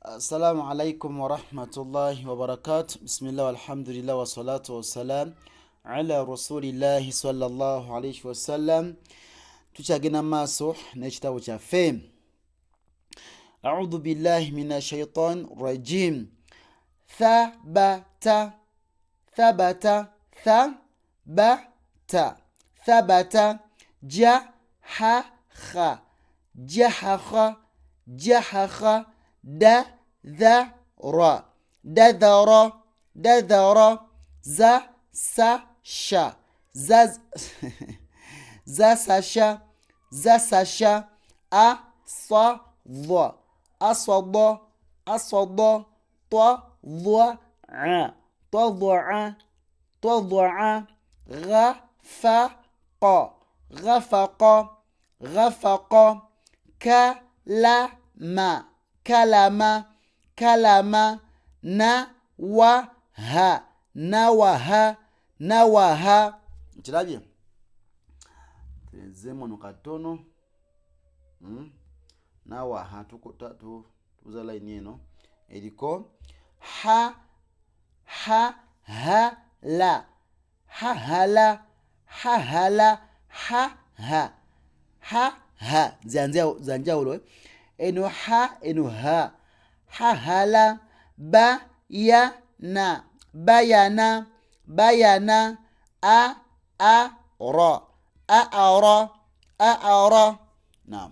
السلام عليكم ورحمة الله وبركاته. بسم الله والحمد لله والصلاة والسلام على رسول الله صلى الله عليه وسلم. تشاغنا ماسوح نشتا وشافيم. أعوذ بالله من الشيطان الرجيم. ثبت ثبت ثبت ثبت جحخ جحخ جحخ دذر دذر دذر زسش زز زسش زسش أصض أصض أصض طضع طضع طضع غفق غفق غفق كلم كلم كلم نوه نوه نوه kirabye tezemo katono nawaha tuza line eno eriko ha ha la ha hala ha hala ha ha ha ha zanjawulo eno ha eno ha ha hala bayana bayana bayana a ra a ara a ara. نعم.